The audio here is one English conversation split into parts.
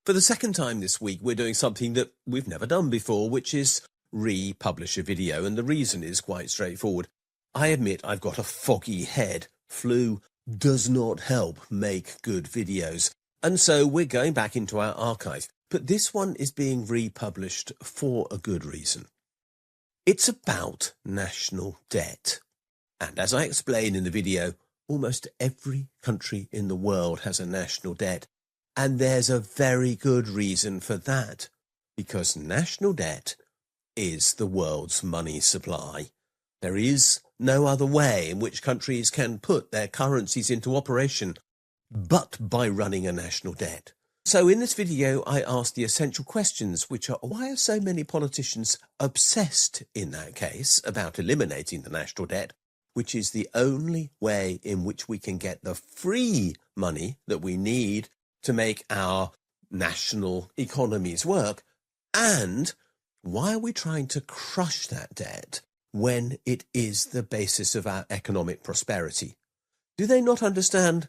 For the second time this week, we're doing something that we've never done before, which is republish a video. And the reason is quite straightforward. I admit I've got a foggy head. Flu does not help make good videos. And so we're going back into our archive. But this one is being republished for a good reason. It's about national debt. And as I explain in the video, almost every country in the world has a national debt. And there's a very good reason for that, because national debt is the world's money supply. There is no other way in which countries can put their currencies into operation but by running a national debt. So in this video, I ask the essential questions, which are, why are so many politicians obsessed in that case about eliminating the national debt, which is the only way in which we can get the free money that we need to make our national economies work, and why are we trying to crush that debt when it is the basis of our economic prosperity? Do they not understand,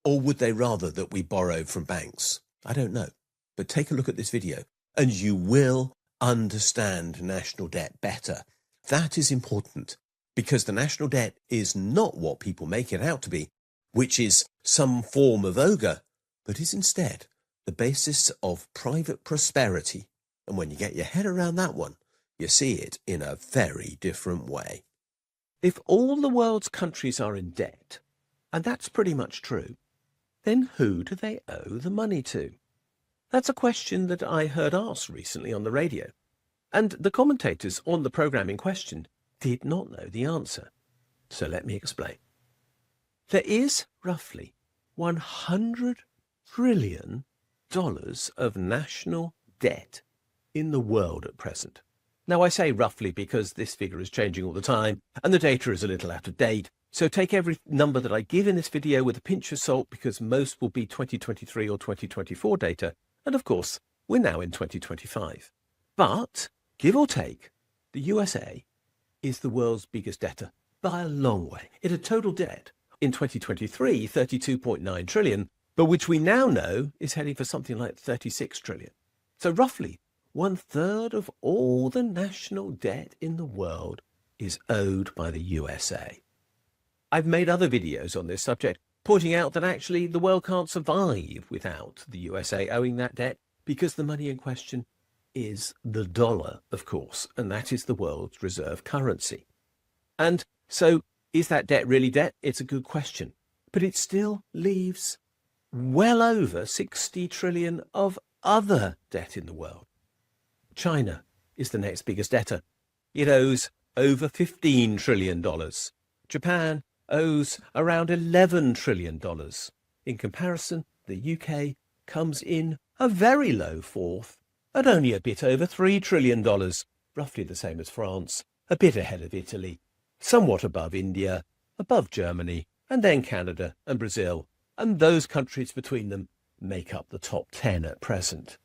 or would they rather that we borrowed from banks? I don't know, but take a look at this video and you will understand national debt better. That is important, because the national debt is not what people make it out to be, which is some form of ogre, but is instead the basis of private prosperity. And when you get your head around that one, you see it in a very different way. If all the world's countries are in debt, and that's pretty much true, then who do they owe the money to? That's a question that I heard asked recently on the radio, and the commentators on the programme in question did not know the answer. So let me explain. There is roughly $100 trillion of national debt in the world at present. Now, I say roughly because this figure is changing all the time and the data is a little out of date. So take every number that I give in this video with a pinch of salt, because most will be 2023 or 2024 data. And of course, we're now in 2025. But, give or take, the USA is the world's biggest debtor by a long way. It had total debt in 2023, 32.9 trillion, but which we now know is heading for something like 36 trillion. So roughly 1/3 of all the national debt in the world is owed by the USA. I've made other videos on this subject, pointing out that actually the world can't survive without the USA owing that debt, because the money in question is the dollar, of course, and that is the world's reserve currency. And so, is that debt really debt? It's a good question, but it still leaves well over 60 trillion of other debt in the world. China is the next biggest debtor. It owes over $15 trillion. Japan owes around $11 trillion. In comparison, the UK comes in a very low fourth at only a bit over $3 trillion, roughly the same as France, a bit ahead of Italy, somewhat above India, above Germany, and then Canada and Brazil, and those countries between them make up the top 10 at present.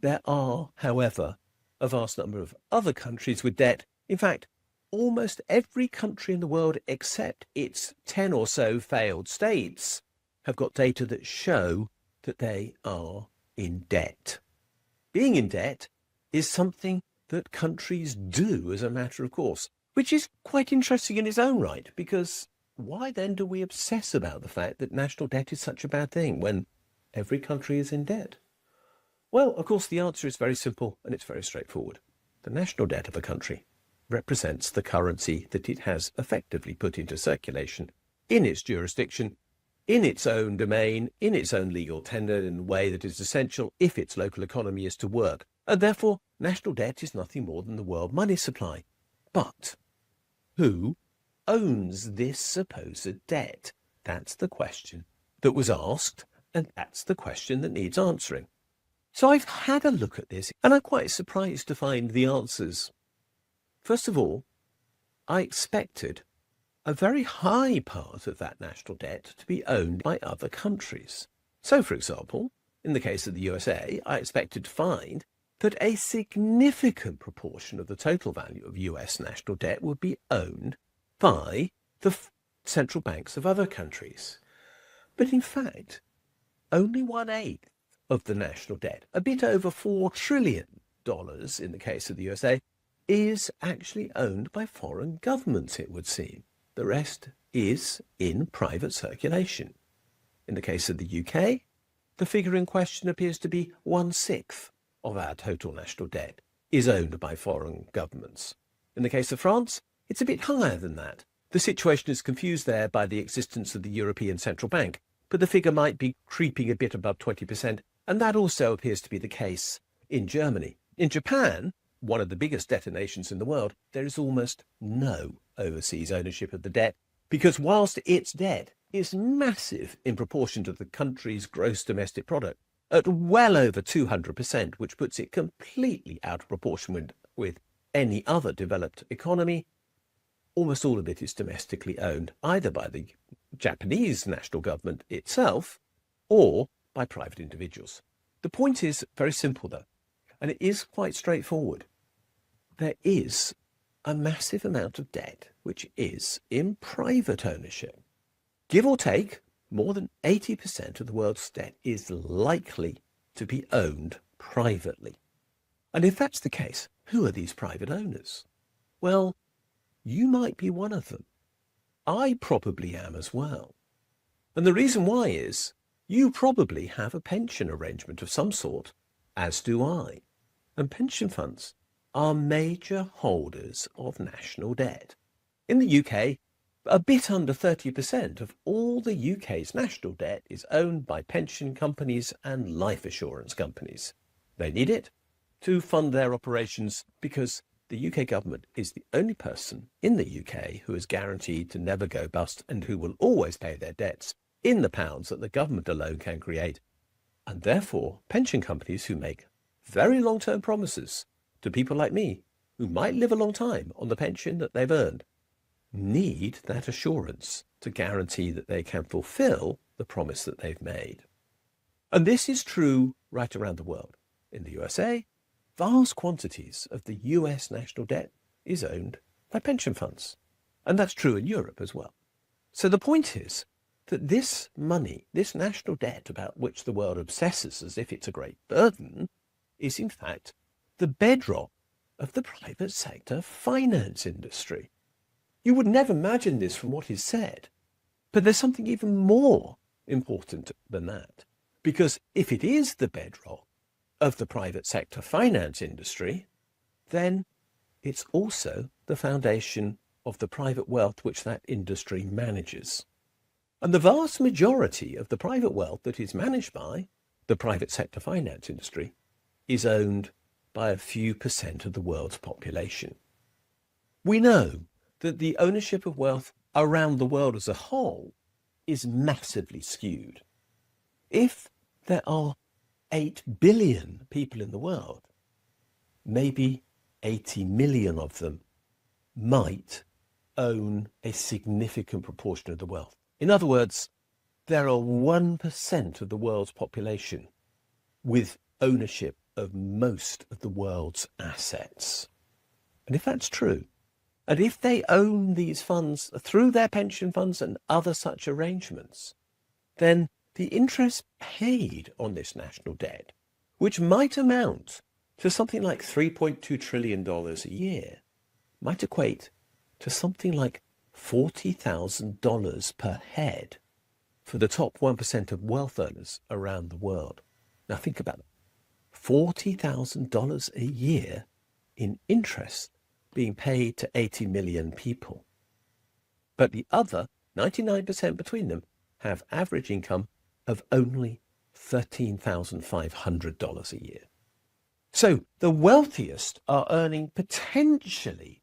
There are, however, a vast number of other countries with debt. In fact, almost every country in the world except its 10 or so failed states have got data that show that they are in debt. Being in debt is something that countries do as a matter of course, which is quite interesting in its own right, because why then do we obsess about the fact that national debt is such a bad thing when every country is in debt? Well, of course, the answer is very simple and it's very straightforward. The national debt of a country represents the currency that it has effectively put into circulation in its jurisdiction, in its own domain, in its own legal tender, in a way that is essential if its local economy is to work. And therefore, national debt is nothing more than the world money supply. But who owns this supposed debt? That's the question that was asked, and that's the question that needs answering. So I've had a look at this, and I'm quite surprised to find the answers. First of all, I expected a very high part of that national debt to be owned by other countries. So, for example, in the case of the USA, I expected to find that a significant proportion of the total value of US national debt would be owned by the central banks of other countries. But in fact, only 1/8 of the national debt, a bit over $4 trillion in the case of the USA, is actually owned by foreign governments, it would seem. The rest is in private circulation. In the case of the UK, the figure in question appears to be 1/6 of our total national debt is owned by foreign governments. In the case of France, it's a bit higher than that. The situation is confused there by the existence of the European Central Bank, but the figure might be creeping a bit above 20%, and that also appears to be the case in Germany. In Japan, one of the biggest debtor nations in the world, there is almost no overseas ownership of the debt, because whilst its debt is massive in proportion to the country's gross domestic product, at well over 200%, which puts it completely out of proportion with any other developed economy, almost all of it is domestically owned, either by the Japanese national government itself or by private individuals. The point is very simple, though, and it is quite straightforward. There is a massive amount of debt which is in private ownership. Give or take, more than 80% of the world's debt is likely to be owned privately. And if that's the case, who are these private owners? Well, you might be one of them. I probably am as well. And the reason why is you probably have a pension arrangement of some sort, as do I. And pension funds are major holders of national debt. In the UK, a bit under 30% of all the UK's national debt is owned by pension companies and life assurance companies. They need it to fund their operations because the UK government is the only person in the UK who is guaranteed to never go bust and who will always pay their debts in the pounds that the government alone can create. And therefore, pension companies who make very long-term promises to people like me, who might live a long time on the pension that they've earned, need that assurance to guarantee that they can fulfill the promise that they've made. And this is true right around the world. In the USA, vast quantities of the US national debt is owned by pension funds. And that's true in Europe as well. So the point is that this money, this national debt about which the world obsesses as if it's a great burden, is in fact the bedrock of the private sector finance industry. You would never imagine this from what is said, but there's something even more important than that. Because if it is the bedrock of the private sector finance industry, then it's also the foundation of the private wealth which that industry manages. And the vast majority of the private wealth that is managed by the private sector finance industry is owned by a few percent of the world's population. We know that the ownership of wealth around the world as a whole is massively skewed. If there are 8 billion people in the world, maybe 80 million of them might own a significant proportion of the wealth. In other words, there are 1% of the world's population with ownership of most of the world's assets. And if that's true, and if they own these funds through their pension funds and other such arrangements, then the interest paid on this national debt, which might amount to something like $3.2 trillion a year, might equate to something like $40,000 per head for the top 1% of wealth earners around the world. Now think about it. $40,000 a year in interest being paid to 80 million people. But the other 99% between them have average income of only $13,500 a year. So the wealthiest are earning potentially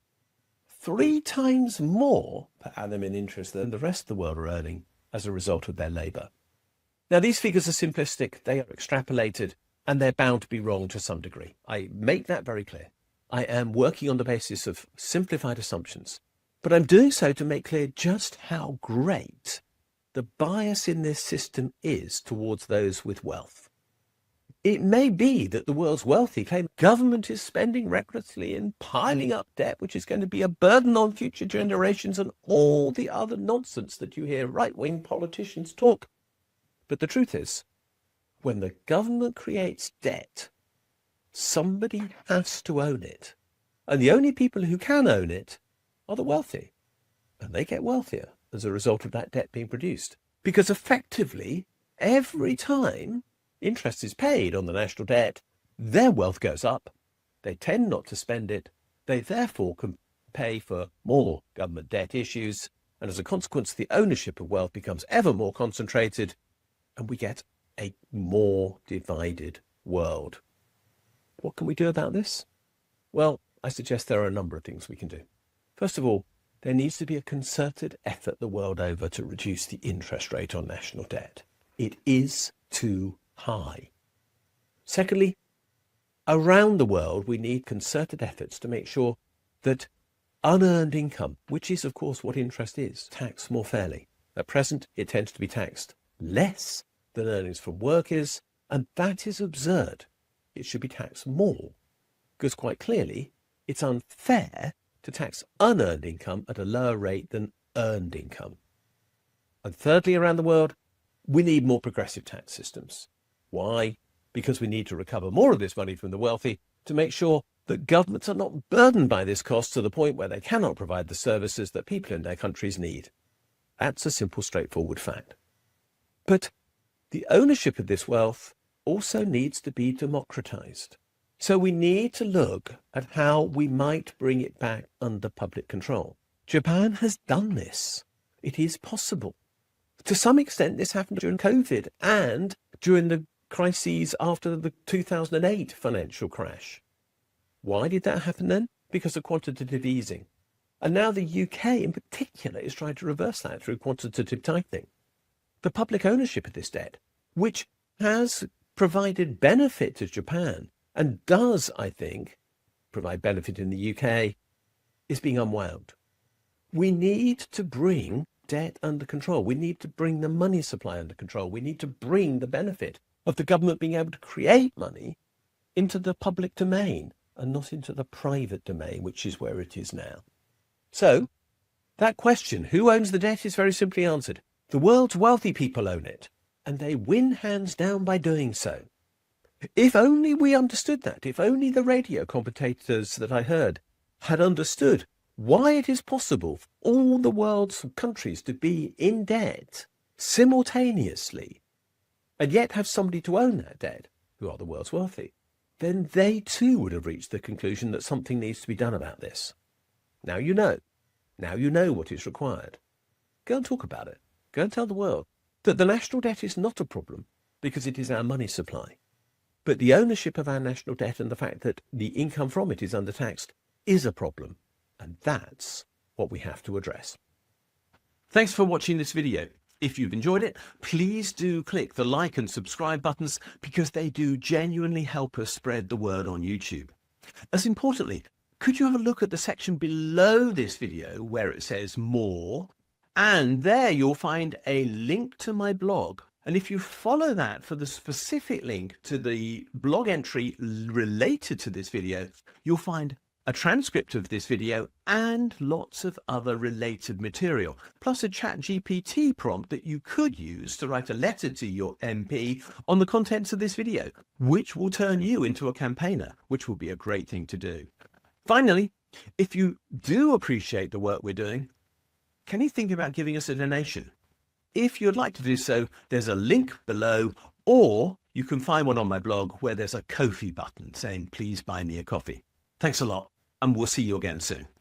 3 times more per annum in interest than the rest of the world are earning as a result of their labour. Now, these figures are simplistic, they are extrapolated, and they're bound to be wrong to some degree. I make that very clear. I am working on the basis of simplified assumptions, but I'm doing so to make clear just how great the bias in this system is towards those with wealth. It may be that the world's wealthy claim government is spending recklessly and piling up debt, which is going to be a burden on future generations, and all the other nonsense that you hear right-wing politicians talk. But the truth is, when the government creates debt, somebody has to own it. And the only people who can own it are the wealthy. And they get wealthier as a result of that debt being produced. Because effectively, every time interest is paid on the national debt, their wealth goes up. They tend not to spend it. They therefore can pay for more government debt issues. And as a consequence, the ownership of wealth becomes ever more concentrated, and we get a more divided world. What can we do about this? Well, I suggest there are a number of things we can do. First of all, there needs to be a concerted effort the world over to reduce the interest rate on national debt. It is too high. Secondly, around the world, we need concerted efforts to make sure that unearned income, which is, of course, what interest is, taxed more fairly. At present, it tends to be taxed less than earnings from work is, and that is absurd. It should be taxed more, because quite clearly, it's unfair to tax unearned income at a lower rate than earned income. And thirdly, around the world, we need more progressive tax systems. Why? Because we need to recover more of this money from the wealthy to make sure that governments are not burdened by this cost to the point where they cannot provide the services that people in their countries need. That's a simple, straightforward fact. But the ownership of this wealth also needs to be democratized. So we need to look at how we might bring it back under public control. Japan has done this. It is possible. To some extent, this happened during COVID and during the crises after the 2008 financial crash. Why did that happen then? Because of quantitative easing. And now the UK in particular is trying to reverse that through quantitative tightening. The public ownership of this debt, which has provided benefit to Japan and does, I think, provide benefit in the UK, is being unwound. We need to bring debt under control. We need to bring the money supply under control. We need to bring the benefit of the government being able to create money into the public domain and not into the private domain, which is where it is now. So that question, who owns the debt, is very simply answered. The world's wealthy people own it, and they win hands down by doing so. If only we understood that, if only the radio commentators that I heard had understood why it is possible for all the world's countries to be in debt simultaneously and yet have somebody to own that debt, who are the world's wealthy, then they too would have reached the conclusion that something needs to be done about this. Now you know. Now you know what is required. Go and talk about it. Go and tell the world that the national debt is not a problem because it is our money supply. But the ownership of our national debt and the fact that the income from it is undertaxed is a problem. And that's what we have to address. Thanks for watching this video. If you've enjoyed it, please do click the like and subscribe buttons because they do genuinely help us spread the word on YouTube. As importantly, could you have a look at the section below this video where it says more? And there you'll find a link to my blog. And if you follow that for the specific link to the blog entry related to this video, you'll find a transcript of this video and lots of other related material, plus a ChatGPT prompt that you could use to write a letter to your MP on the contents of this video, which will turn you into a campaigner, which will be a great thing to do. Finally, if you do appreciate the work we're doing, can you think about giving us a donation? If you'd like to do so, there's a link below, or you can find one on my blog where there's a Ko-fi button saying, please buy me a coffee. Thanks a lot, and we'll see you again soon.